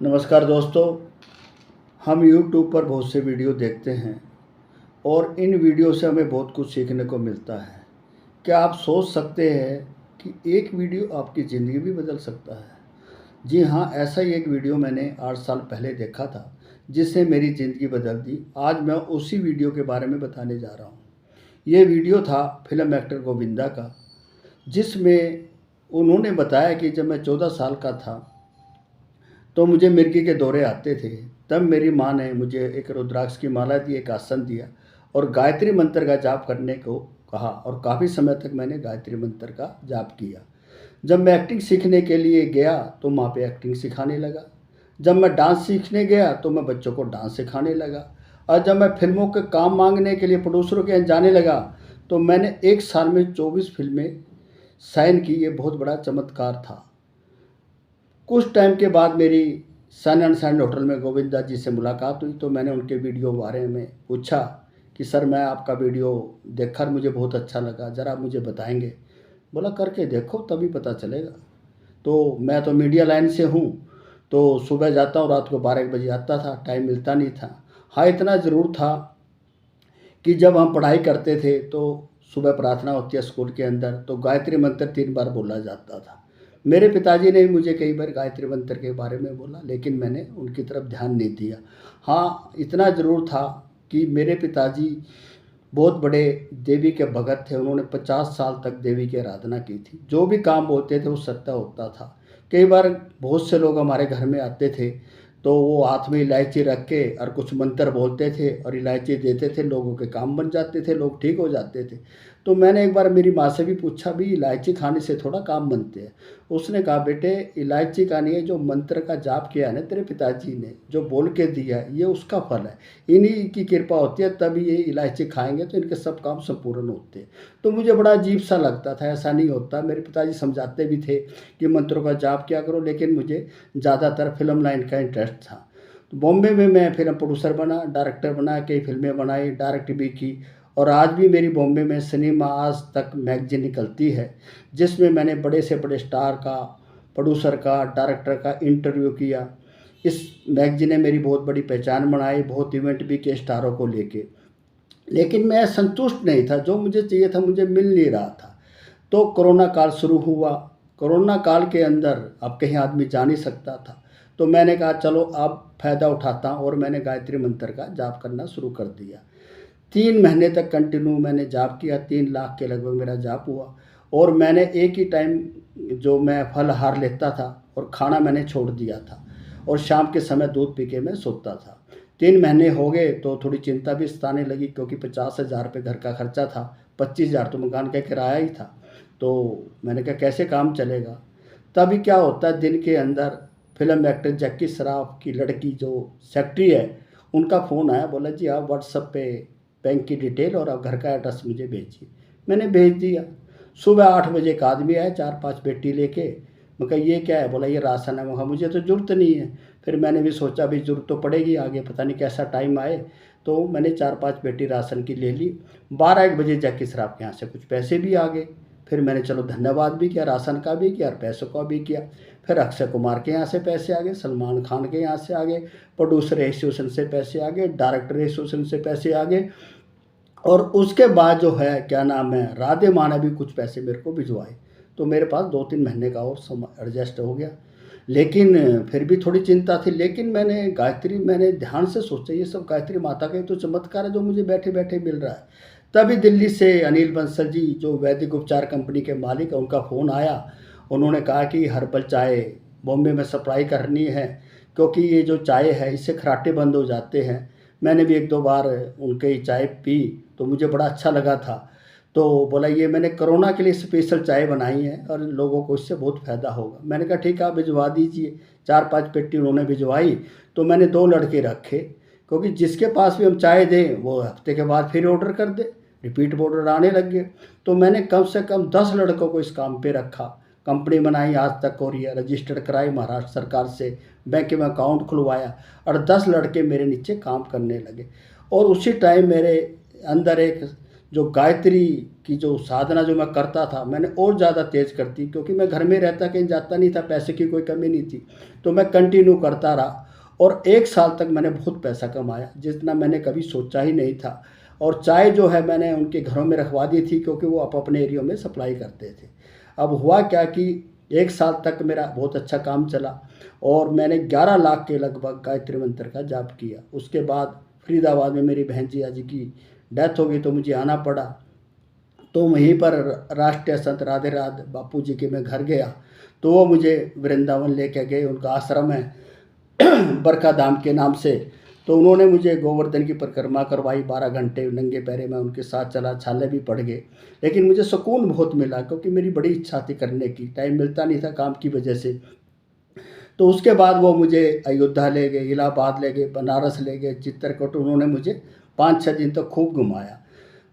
नमस्कार दोस्तों। हम YouTube पर बहुत से वीडियो देखते हैं और इन वीडियो से हमें बहुत कुछ सीखने को मिलता है। क्या आप सोच सकते हैं कि एक वीडियो आपकी ज़िंदगी भी बदल सकता है? जी हाँ, ऐसा ही एक वीडियो मैंने 8 साल पहले देखा था जिसने मेरी ज़िंदगी बदल दी। आज मैं उसी वीडियो के बारे में बताने जा रहा हूँ। ये वीडियो था फिल्म एक्टर गोविंदा का, जिसमें उन्होंने बताया कि जब मैं 14 साल का था तो मुझे मिर्गी के दौरे आते थे। तब मेरी माँ ने मुझे एक रुद्राक्ष की माला दी, एक आसन दिया और गायत्री मंत्र का जाप करने को कहा और काफ़ी समय तक मैंने गायत्री मंत्र का जाप किया। जब मैं एक्टिंग सीखने के लिए गया तो वहाँ पे एक्टिंग सिखाने लगा। जब मैं डांस सीखने गया तो मैं बच्चों को डांस सिखाने लगा। और जब मैं फिल्मों के काम मांगने के लिए प्रोड्यूसरों के यहाँ जाने लगा तो मैंने 1 साल में 24 फिल्में साइन की। ये बहुत बड़ा चमत्कार था। कुछ टाइम के बाद मेरी सन एंड सैंड होटल में गोविंदा जी से मुलाकात हुई तो मैंने उनके वीडियो बारे में पूछा कि सर, मैं आपका वीडियो देखकर मुझे बहुत अच्छा लगा, ज़रा मुझे बताएंगे? बोला करके देखो तभी पता चलेगा। तो मैं तो मीडिया लाइन से हूँ, तो सुबह जाता हूँ, रात को 12 बजे आता था, टाइम मिलता नहीं था। हाँ, इतना ज़रूर था कि जब हम पढ़ाई करते थे तो सुबह प्रार्थना होती है स्कूल के अंदर, तो गायत्री मंत्र 3 बार बोला जाता था। मेरे पिताजी ने मुझे कई बार गायत्री मंत्र के बारे में बोला, लेकिन मैंने उनकी तरफ ध्यान नहीं दिया। हाँ, इतना ज़रूर था कि मेरे पिताजी बहुत बड़े देवी के भगत थे। उन्होंने 50 साल तक देवी की आराधना की थी। जो भी काम बोलते थे वो सत्य होता था। कई बार बहुत से लोग हमारे घर में आते थे तो वो हाथ में इलायची रख के और कुछ मंत्र बोलते थे और इलायची देते थे, लोगों के काम बन जाते थे, लोग ठीक हो जाते थे। तो मैंने एक बार मेरी माँ से भी पूछा, भी इलायची खाने से थोड़ा काम बनते हैं? उसने कहा, बेटे इलायची का नहीं है, जो मंत्र का जाप किया है ना तेरे पिताजी ने, जो बोल के दिया है, ये उसका फल है। इन्हीं की कृपा होती है, तभी ये इलायची खाएंगे तो इनके सब काम संपूर्ण होते हैं। तो मुझे बड़ा अजीब सा लगता था, ऐसा नहीं होता। मेरे पिताजी समझाते भी थे कि मंत्रों का जाप किया करो, लेकिन मुझे ज़्यादातर फिल्म लाइन का इंटरेस्ट था। तो बॉम्बे में मैं फिल्म प्रोड्यूसर बना, डायरेक्टर बना, कई फिल्में बनाई, डायरेक्ट भी की। और आज भी मेरी बॉम्बे में सिनेमा आज तक मैगजीन निकलती है, जिसमें मैंने बड़े से बड़े स्टार का, प्रोड्यूसर का, डायरेक्टर का इंटरव्यू किया। इस मैगजीन ने मेरी बहुत बड़ी पहचान बनाई, बहुत इवेंट भी किए स्टारों को लेके। लेकिन मैं संतुष्ट नहीं था, जो मुझे चाहिए था मुझे मिल नहीं रहा था। तो कोरोना काल शुरू हुआ। कोरोना काल के अंदर अब कहीं आदमी जा नहीं सकता था, तो मैंने कहा चलो अब फ़ायदा उठाता हूँ और मैंने गायत्री मंत्र का जाप करना शुरू कर दिया। 3 महीने तक कंटिन्यू मैंने जाप किया, 3 लाख के लगभग मेरा जाप हुआ। और मैंने एक ही टाइम जो मैं फलाहार लेता था और खाना मैंने छोड़ दिया था और शाम के समय दूध पी के मैं सोता था। 3 महीने हो गए तो थोड़ी चिंता भी सताने लगी, क्योंकि 50,000 रुपये घर का खर्चा था, 25,000 तो मकान का किराया ही था। तो मैंने कहा कैसे काम चलेगा? तभी क्या होता है, दिन के अंदर फिल्म एक्टर जैकी श्रॉफ की लड़की जो सेक्रेटरी है, उनका फ़ोन आया। बोला जी आप व्हाट्सएप पे बैंक की डिटेल और आप घर का एड्रेस मुझे भेजिए। मैंने भेज दिया। सुबह 8 बजे एक आदमी आया 4-5 पेटी लेके। मैं कहा ये क्या है? बोला ये राशन है। मैं कहा मुझे तो ज़रूरत नहीं है। फिर मैंने भी सोचा भी ज़रूरत तो पड़ेगी आगे, पता नहीं कैसा टाइम आए। तो मैंने 4-5 पेटी राशन की ले ली। 12-1 बजे जैकी श्रॉफ के यहाँ से कुछ पैसे भी आ गए। फिर मैंने चलो धन्यवाद भी किया, राशन का भी किया और पैसों का भी किया। फिर अक्षय कुमार के यहाँ से पैसे आ गए, सलमान खान के यहाँ से आ गए, प्रोड्यूसर एसोसिएशन से पैसे आ गए, डायरेक्टर एसोसिएशन से पैसे आ गए। और उसके बाद जो है क्या नाम है, राधे माँ ने भी कुछ पैसे मेरे को भिजवाए। तो मेरे पास 2-3 महीने का और समय एडजस्ट हो गया। लेकिन फिर भी थोड़ी चिंता थी। लेकिन मैंने ध्यान से सोचा, ये सब गायत्री माता का ही तो चमत्कार है जो मुझे बैठे बैठे मिल रहा है। तभी दिल्ली से अनिल बंसल जी, जो वैदिक उपचार कंपनी के मालिक हैं, उनका फ़ोन आया। उन्होंने कहा कि हर्बल चाय बॉम्बे में सप्लाई करनी है, क्योंकि ये जो चाय है इससे खर्राटे बंद हो जाते हैं। मैंने भी 1-2 बार उनके चाय पी तो मुझे बड़ा अच्छा लगा था। तो बोला ये मैंने कोरोना के लिए स्पेशल चाय बनाई है और लोगों को इससे बहुत फ़ायदा होगा। मैंने कहा ठीक है आप भिजवा दीजिए। 4-5 पेटी उन्होंने भिजवाई। तो मैंने 2 लड़के रखे, क्योंकि जिसके पास भी हम चाय दें वो हफ्ते के बाद फिर ऑर्डर कर दे, रिपीट ऑर्डर आने लग गए। तो मैंने कम से कम 10 लड़कों को इस काम पे रखा। कंपनी बनाई, आज तक हो रही है, रजिस्टर्ड कराई महाराष्ट्र सरकार से, बैंक में अकाउंट खुलवाया और 10 लड़के मेरे नीचे काम करने लगे। और उसी टाइम मेरे अंदर एक जो गायत्री की जो साधना जो मैं करता था, मैंने और ज़्यादा तेज़ कर दी, क्योंकि मैं घर में रहता, कहीं जाता नहीं था, पैसे की कोई कमी नहीं थी। तो मैं कंटिन्यू करता रहा और 1 साल तक मैंने बहुत पैसा कमाया, जितना मैंने कभी सोचा ही नहीं था। और चाय जो है मैंने उनके घरों में रखवा दी थी, क्योंकि वो अपने एरिया में सप्लाई करते थे। अब हुआ क्या कि 1 साल तक मेरा बहुत अच्छा काम चला और मैंने 11 लाख के लगभग गायत्री मंत्र का जाप किया। उसके बाद फरीदाबाद में मेरी बहन जिया जी की डेथ हो गई, तो मुझे आना पड़ा। तो वहीं पर राष्ट्रीय संत राधे राध बापू जी के मैं घर गया, तो वो मुझे वृंदावन लेके गए। उनका आश्रम है बरका धाम के नाम से। तो उन्होंने मुझे गोवर्धन की परिक्रमा करवाई, 12 घंटे नंगे पैरे मैं उनके साथ चला, छाले भी पड़ गए, लेकिन मुझे सुकून बहुत मिला, क्योंकि मेरी बड़ी इच्छा थी करने की, टाइम मिलता नहीं था काम की वजह से। तो उसके बाद वो मुझे अयोध्या ले गए, इलाहाबाद ले गए, बनारस ले गए, चित्रकूट। उन्होंने मुझे 5-6 दिन तक खूब घुमाया।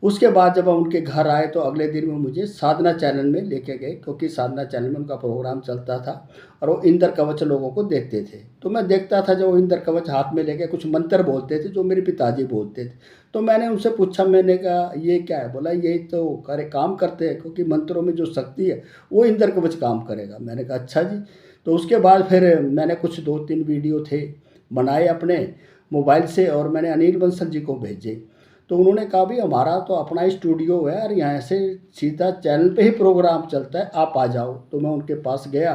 उसके बाद जब हम उनके घर आए, तो अगले दिन वो मुझे साधना चैनल में लेके गए, क्योंकि साधना चैनल में उनका प्रोग्राम चलता था और वो इंद्र कवच लोगों को देखते थे। तो मैं देखता था, जब वो इंद्र कवच हाथ में लेके कुछ मंत्र बोलते थे जो मेरे पिताजी बोलते थे। तो मैंने उनसे पूछा, मैंने कहा ये क्या है? बोला यही तो काम करते हैं, क्योंकि मंत्रों में जो शक्ति है वो इंद्र कवच काम करेगा। मैंने कहा अच्छा जी। तो उसके बाद फिर मैंने कुछ 2-3 वीडियो थे बनाए अपने मोबाइल से, और मैंने अनिल बंसल जी को भेजे। तो उन्होंने कहा भी हमारा तो अपना स्टूडियो है और यहाँ से सीधा चैनल पे ही प्रोग्राम चलता है, आप आ जाओ। तो मैं उनके पास गया,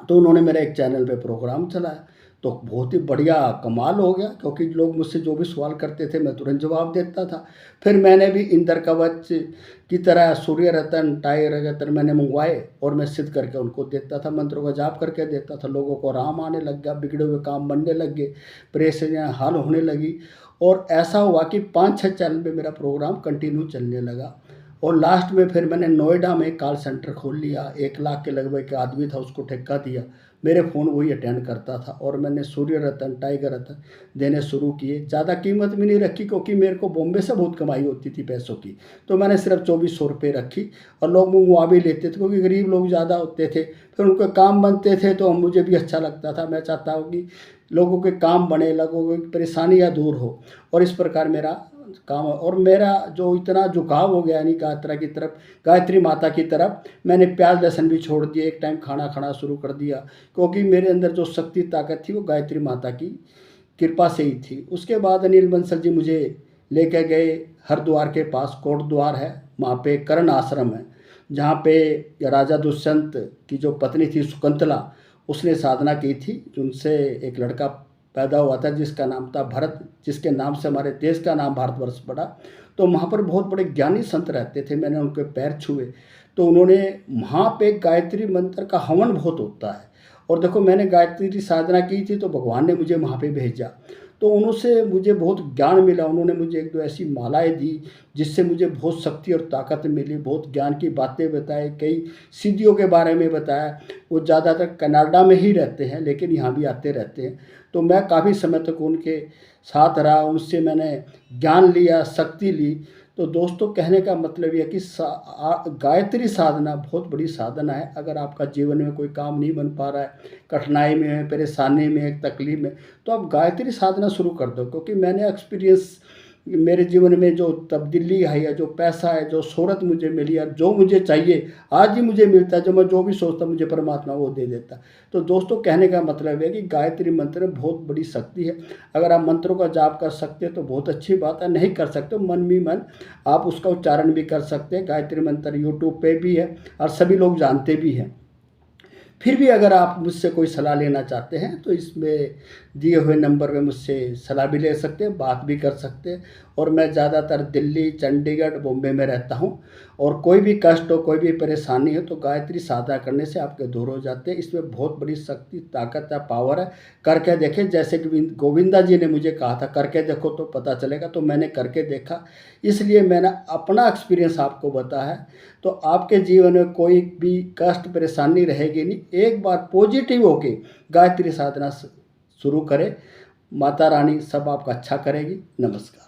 तो उन्होंने मेरा एक चैनल पे प्रोग्राम चलाया। तो बहुत ही बढ़िया कमाल हो गया, क्योंकि लोग मुझसे जो भी सवाल करते थे मैं तुरंत जवाब देता था। फिर मैंने भी इंद्र कवच की तरह सूर्य रतन, टाइगर रतन मैंने मंगवाए और मैं सिद्ध करके उनको देता था, मंत्रों का जाप करके देता था। लोगों को आराम आने लग गया, बिगड़े हुए काम बनने लग गए, परेशानियाँ हल होने लगी। और ऐसा हुआ कि 5-6 चैनल पे मेरा प्रोग्राम कंटिन्यू चलने लगा। और लास्ट में फिर मैंने नोएडा में कॉल सेंटर खोल लिया। 1 लाख के लगभग एक आदमी था, उसको ठेका दिया, मेरे फ़ोन वही अटेंड करता था। और मैंने सूर्य रतन, टाइगर रतन देने शुरू किए। ज़्यादा कीमत भी नहीं रखी, क्योंकि मेरे को बॉम्बे से बहुत कमाई होती थी पैसों की। तो मैंने सिर्फ 2400 रुपये रखी, और लोग मंगवा भी लेते थे, क्योंकि गरीब लोग ज़्यादा होते थे। फिर उनके काम बनते थे, तो मुझे भी अच्छा लगता था। मैं चाहता हूँ कि लोगों के काम बने, लोगों की परेशानियाँ दूर हो, और इस प्रकार मेरा काम। और मेरा जो इतना झुकाव हो गया यानी गायत्री की तरफ, गायत्री माता की तरफ, मैंने प्याज लहसुन भी छोड़ दिए, एक टाइम खाना खाना शुरू कर दिया, क्योंकि मेरे अंदर जो शक्ति ताकत थी वो गायत्री माता की कृपा से ही थी। उसके बाद अनिल बंसल जी मुझे लेकर गए हरिद्वार के पास, कोट द्वार है, वहाँ पे कर्ण आश्रम है, जहाँ पे राजा दुष्यंत की जो पत्नी थी शकुंतला, उसने साधना की थी। उनसे एक लड़का पैदा हुआ था जिसका नाम था भरत, जिसके नाम से हमारे देश का नाम भारतवर्ष पड़ा। तो वहाँ पर बहुत बड़े ज्ञानी संत रहते थे, मैंने उनके पैर छुए। तो उन्होंने, वहाँ पे गायत्री मंत्र का हवन बहुत होता है। और देखो, मैंने गायत्री साधना की थी, तो भगवान ने मुझे वहाँ पे भेजा। तो उनसे मुझे बहुत ज्ञान मिला। उन्होंने मुझे 1-2 ऐसी मालाएं दी, जिससे मुझे बहुत शक्ति और ताकत मिली, बहुत ज्ञान की बातें बताए, कई सिद्धियों के बारे में बताया। वो ज़्यादातर कनाडा में ही रहते हैं, लेकिन यहाँ भी आते रहते हैं। तो मैं काफ़ी समय तक उनके साथ रहा, उनसे मैंने ज्ञान लिया, शक्ति ली। तो दोस्तों, कहने का मतलब ये है कि गायत्री साधना बहुत बड़ी साधना है। अगर आपका जीवन में कोई काम नहीं बन पा रहा है, कठिनाई में है, परेशानी में है, तकलीफ में, तो आप गायत्री साधना शुरू कर दो। क्योंकि मैंने एक्सपीरियंस, मेरे जीवन में जो तब्दीली आई है, जो पैसा है, जो शोहरत मुझे मिली है, जो मुझे चाहिए आज ही मुझे मिलता है। जो मैं जो भी सोचता मुझे परमात्मा वो दे देता। तो दोस्तों, कहने का मतलब है कि गायत्री मंत्र में बहुत बड़ी शक्ति है। अगर आप मंत्रों का जाप कर सकते हैं तो बहुत अच्छी बात है, नहीं कर सकते मन भी मन आप उसका उच्चारण भी कर सकते हैं। गायत्री मंत्र यूट्यूब पे भी है और सभी लोग जानते भी हैं। फिर भी अगर आप मुझसे कोई सलाह लेना चाहते हैं, तो इसमें दिए हुए नंबर पे मुझसे सलाह भी ले सकते हैं, बात भी कर सकते हैं। और मैं ज़्यादातर दिल्ली, चंडीगढ़, बॉम्बे में रहता हूं। और कोई भी कष्ट हो, कोई भी परेशानी हो, तो गायत्री साधना करने से आपके दूर हो जाते हैं। इसमें बहुत बड़ी शक्ति, ताकत है, पावर है। करके देखें, जैसे कि गोविंदा जी ने मुझे कहा था करके देखो तो पता चलेगा। तो मैंने करके देखा, इसलिए मैंने अपना एक्सपीरियंस आपको बताया है। तो आपके जीवन में कोई भी कष्ट, परेशानी रहेगी नहीं। एक बार पॉजिटिव होके गायत्री साधना शुरू करें, माता रानी सब आपका अच्छा करेगी। नमस्कार।